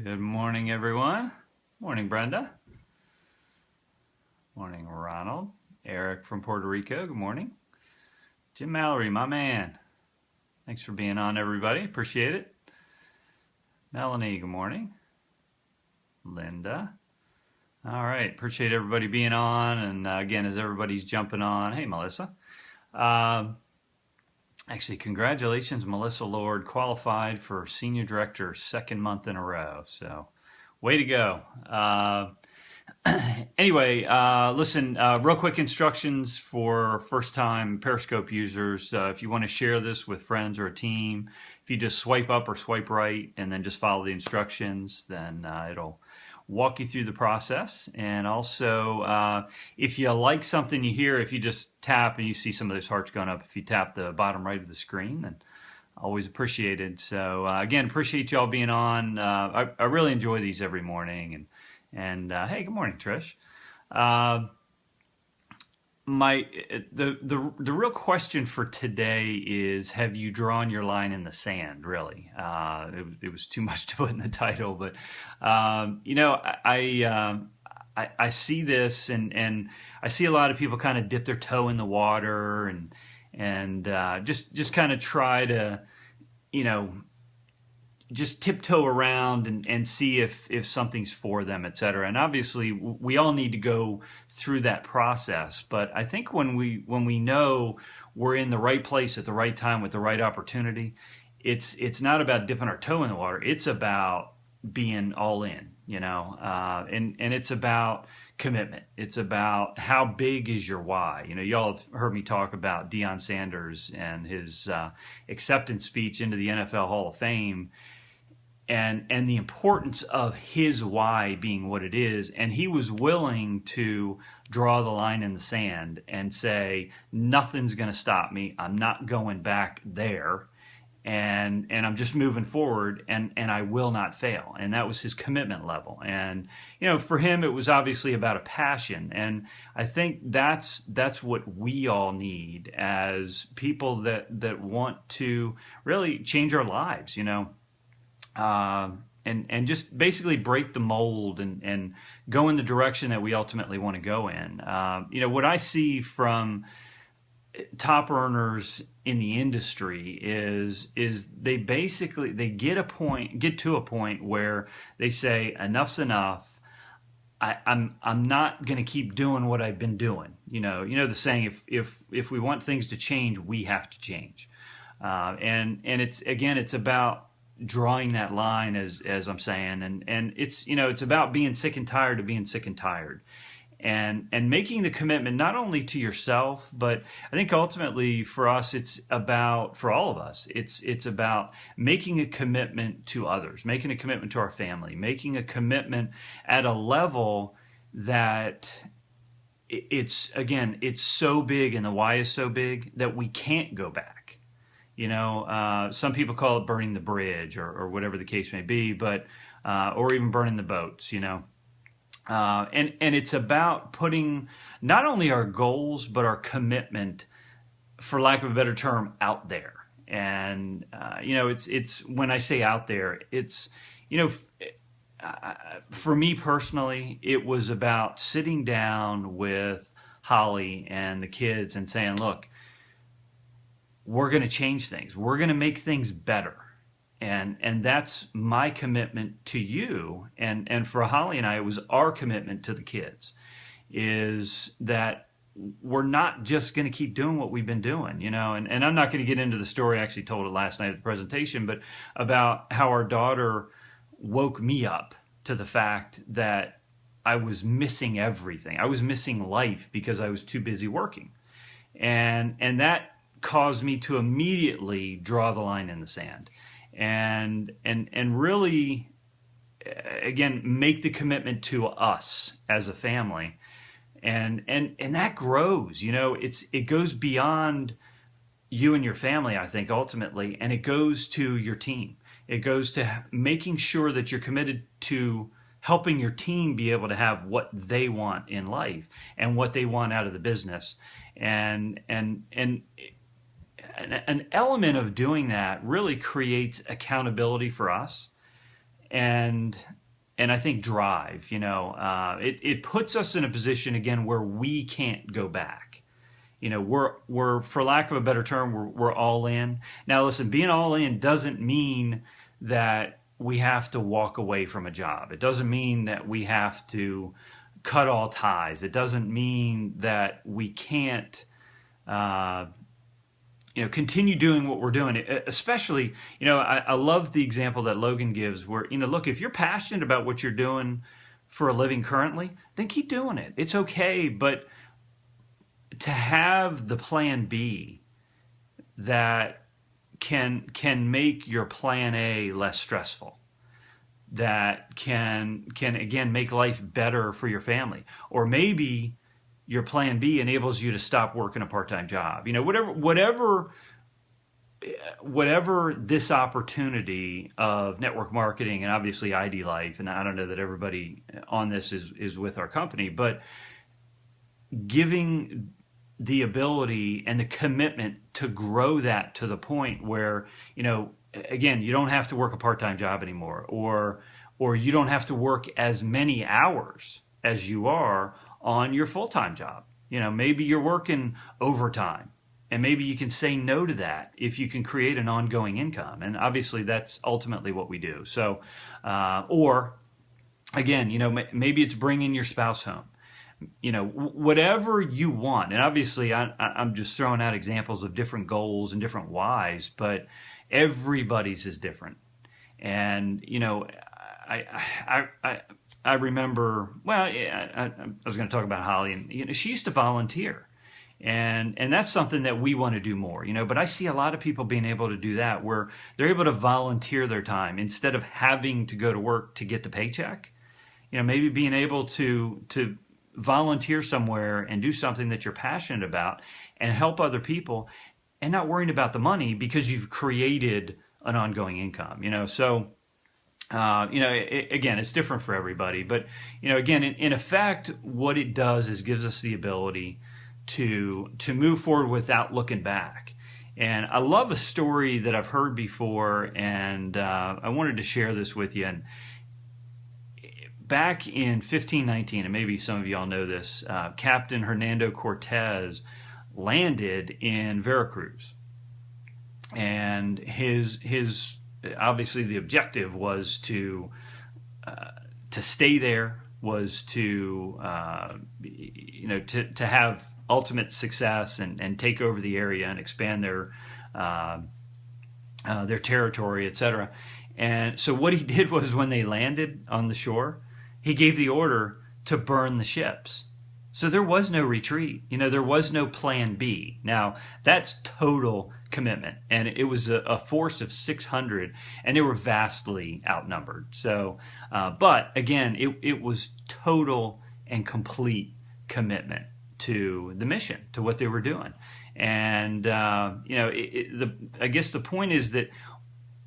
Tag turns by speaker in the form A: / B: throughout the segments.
A: Good morning, everyone. Morning, Brenda. Morning, Ronald. Eric from Puerto Rico. Good morning. Jim Mallory, my man. Thanks for being on, everybody. Appreciate it. Melanie, good morning. Linda. All right. Appreciate everybody being on. And again, as everybody's jumping on, hey, Melissa. Actually, congratulations, Melissa Lord, qualified for Senior Director second month in a row. So, way to go. Anyway, listen, real quick instructions for first-time Periscope users. If you want to share this with friends or a team, if you just swipe up or swipe right and then just follow the instructions, then it'll walk you through the process. And also, if you like something you hear, if you just tap and you see some of those hearts going up, if you tap the bottom right of the screen, then always appreciated. So again, appreciate you all being on. I really enjoy these every morning. And hey, good morning, Trish. The real question for today is: have you drawn your line in the sand? Really, it was too much to put in the title, but I see this, and I see a lot of people kind of dip their toe in the water and just kind of try to just tiptoe around and see if something's for them, et cetera. And obviously, we all need to go through that process. But I think when we know we're in the right place at the right time with the right opportunity, it's not about dipping our toe in the water. It's about being all in, and it's about commitment. It's about how big is your why. Y'all have heard me talk about Deion Sanders and his acceptance speech into the NFL Hall of Fame. And the importance of his why being what it is. And he was willing to draw the line in the sand and say, nothing's going to stop me. I'm not going back there. And I'm just moving forward, and I will not fail. And that was his commitment level. And, for him, it was obviously about a passion. And I think that's what we all need as people that want to really change our lives, and just basically break the mold and go in the direction that we ultimately want to go in. What I see from top earners in the industry is they get to a point where they say enough's enough. I'm not going to keep doing what I've been doing. The saying, if we want things to change, we have to change. And it's about drawing that line, as I'm saying, and it's about being sick and tired of being sick and tired, and making the commitment not only to yourself, but I think ultimately for us, for all of us, it's about making a commitment to others, making a commitment to our family, making a commitment at a level that it's so big, and the why is so big that we can't go back. Some people call it burning the bridge or whatever the case may be, but or even burning the boats, and it's about putting not only our goals but our commitment, for lack of a better term, out there. And it's when I say out there, it's for me personally, it was about sitting down with Holly and the kids and saying, look, we're going to change things. We're going to make things better. And that's my commitment to you. And for Holly and I, it was our commitment to the kids, is that we're not just going to keep doing what we've been doing, and I'm not going to get into the story. I actually told it last night at the presentation, but about how our daughter woke me up to the fact that I was missing everything. I was missing life because I was too busy working. And that caused me to immediately draw the line in the sand and really, again, make the commitment to us as a family. And that grows, it goes beyond you and your family, I think, ultimately, and it goes to your team. It goes to making sure that you're committed to helping your team be able to have what they want in life and what they want out of the business. And an element of doing that really creates accountability for us. and I think drive. It puts us in a position again where we can't go back. We're for lack of a better term, we're all in. Now, listen, being all in doesn't mean that we have to walk away from a job. It doesn't mean that we have to cut all ties. It doesn't mean that we can't, continue doing what we're doing. Especially, I love the example that Logan gives where, look, if you're passionate about what you're doing for a living currently, then keep doing it. It's okay, but to have the plan B that can make your plan A less stressful, that can again make life better for your family, or maybe your plan B enables you to stop working a part-time job. Whatever this opportunity of network marketing and obviously ID Life, and I don't know that everybody on this is with our company, but giving the ability and the commitment to grow that to the point where, again, you don't have to work a part-time job anymore, or you don't have to work as many hours as you are on your full-time job. Maybe you're working overtime, and maybe you can say no to that if you can create an ongoing income. And obviously that's ultimately what we do. So, or again, maybe it's bringing your spouse home. Whatever you want. And obviously I'm just throwing out examples of different goals and different whys, but everybody's is different. And, I remember, I was going to talk about Holly, and she used to volunteer. And that's something that we want to do more, but I see a lot of people being able to do that, where they're able to volunteer their time instead of having to go to work to get the paycheck. Maybe being able to volunteer somewhere and do something that you're passionate about and help other people, and not worrying about the money because you've created an ongoing income. So again, it's different for everybody, but again, in effect, what it does is gives us the ability to move forward without looking back. And I love a story that I've heard before, and I wanted to share this with you. And back in 1519, and maybe some of y'all know this, Captain Hernando Cortez landed in Veracruz, and his obviously the objective was to stay there, was to to have ultimate success and take over the area and expand their territory, etc. And so what he did was, when they landed on the shore, he gave the order to burn the ships. So there was no retreat. There was no plan B. Now, that's total commitment. And it was a force of 600, and they were vastly outnumbered. So, but again, it was total and complete commitment to the mission, to what they were doing. And, I guess the point is that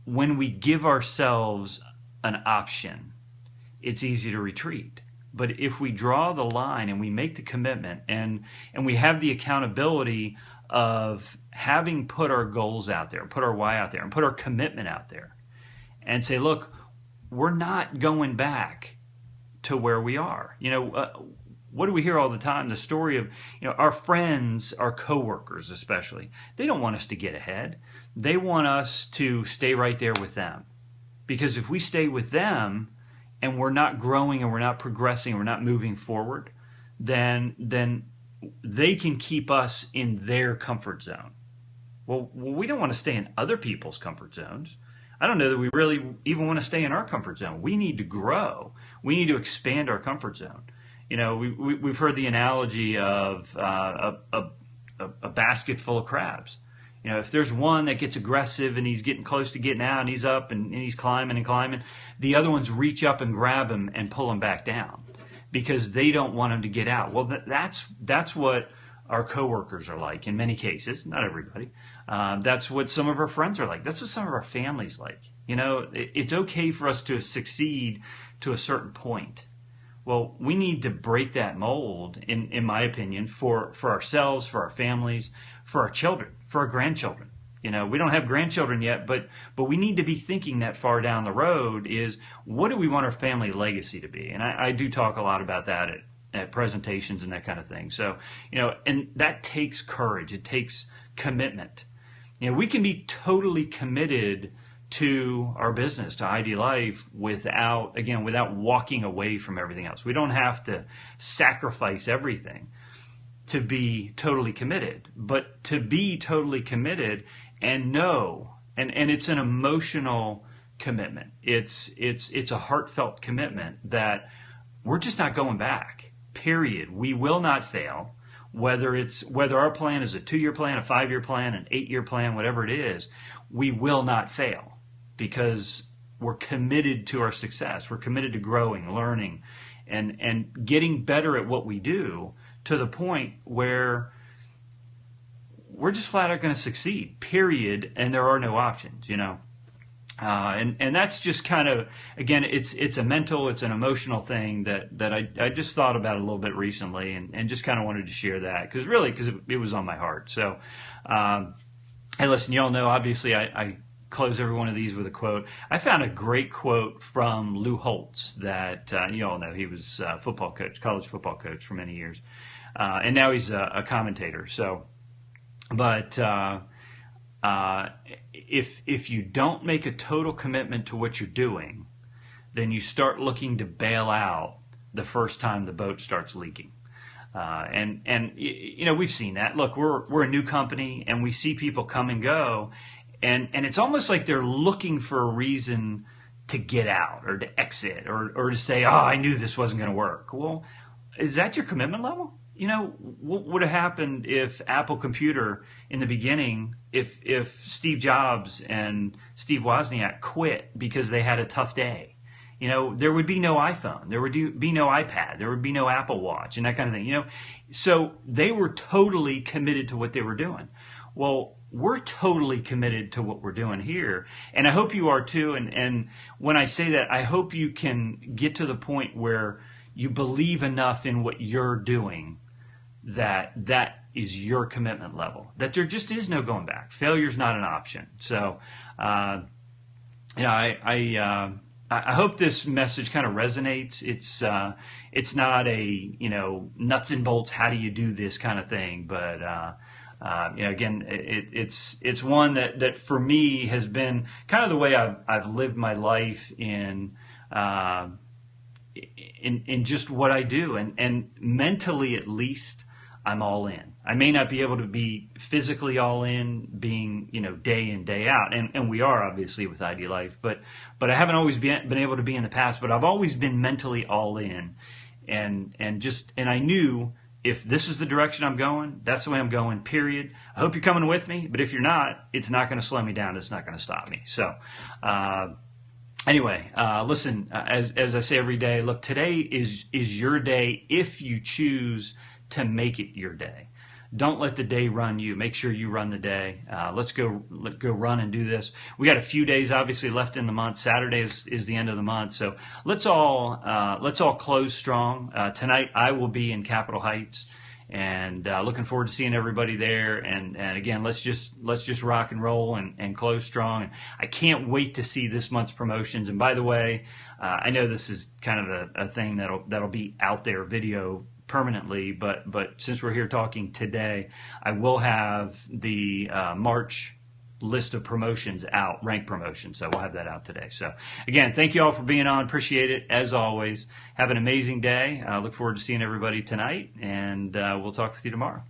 A: when we give ourselves an option, it's easy to retreat. But if we draw the line and we make the commitment, and we have the accountability of having put our goals out there, put our why out there, and put our commitment out there, and say, look, we're not going back to where we are. What do we hear all the time? The story of, our friends, our coworkers especially, they don't want us to get ahead. They want us to stay right there with them. Because if we stay with them and we're not growing and we're not progressing, we're not moving forward, then they can keep us in their comfort zone. Well, we don't want to stay in other people's comfort zones. I don't know that we really even want to stay in our comfort zone. We need to grow. We need to expand our comfort zone. We've heard the analogy of a basket full of crabs. If there's one that gets aggressive and he's getting close to getting out and he's up and he's climbing and climbing, the other ones reach up and grab him and pull him back down because they don't want him to get out. Well, that's what our coworkers are like in many cases, not everybody. That's what some of our friends are like. That's what some of our families like. It's okay for us to succeed to a certain point. Well, we need to break that mold, in my opinion, for ourselves, for our families, for our children, for our grandchildren. You know, we don't have grandchildren yet, but we need to be thinking that far down the road is what do we want our family legacy to be? And I do talk a lot about that at presentations and that kind of thing. So, you know, and that takes courage. It takes commitment. You know, we can be totally committed to our business, to ID Life, without walking away from everything else. We don't have to sacrifice everything to be totally committed, but to be totally committed and know, and it's an emotional commitment. It's a heartfelt commitment that we're just not going back. Period. We will not fail. Whether our plan is a 2-year plan, a 5-year plan, an 8-year plan, whatever it is, we will not fail because we're committed to our success. We're committed to growing, learning, and getting better at what we do to the point where we're just flat out going to succeed, period, and there are no options, you know. And that's just kind of, again, it's a mental, it's an emotional thing that I just thought about a little bit recently and just kind of wanted to share that because it was on my heart. So, hey, listen, you all know, obviously, I close every one of these with a quote. I found a great quote from Lou Holtz that you all know. He was a football coach, college football coach for many years, and now he's a commentator. So, but if you don't make a total commitment to what you're doing, then you start looking to bail out the first time the boat starts leaking. And you know, we've seen that. Look, we're a new company, and we see people come and go. And it's almost like they're looking for a reason to get out or to exit or to say, oh, I knew this wasn't going to work. Well, is that your commitment level? You know, what would have happened if Apple Computer in the beginning, if Steve Jobs and Steve Wozniak quit because they had a tough day? You know, there would be no iPhone, there would be no iPad, there would be no Apple Watch and that kind of thing, you know. So they were totally committed to what they were doing. Well, we're totally committed to what we're doing here. And I hope you are too. And when I say that, I hope you can get to the point where you believe enough in what you're doing that is your commitment level, that there just is no going back. Failure's not an option. So, you know, I hope this message kind of resonates. It's not a, you know, nuts and bolts, how do you do this kind of thing, but you know, again, it's one that for me has been kind of the way I've lived my life in just what I do, and mentally at least I'm all in. I may not be able to be physically all in, being, you know, day in, day out, and we are obviously with ID Life, but I haven't always been able to be in the past, but I've always been mentally all in, and I knew if this is the direction I'm going, that's the way I'm going, period. I hope you're coming with me, but if you're not, it's not going to slow me down. It's not going to stop me. So, anyway, listen, as I say every day, look, today is your day if you choose to make it your day. Don't let the day run you. Make sure you run the day. Let's go run and do this. We got a few days obviously left in the month. Saturday is the end of the month, so let's all close strong. Tonight I will be in Capitol Heights, and looking forward to seeing everybody there. And again, let's just rock and roll and close strong. And I can't wait to see this month's promotions. And by the way, I know this is kind of a thing that'll be out there video permanently, but since we're here talking today, I will have the March list of promotions out, ranked promotions, so we'll have that out today. So again, thank you all for being on. Appreciate it as always. Have an amazing day. I look forward to seeing everybody tonight, and we'll talk with you tomorrow.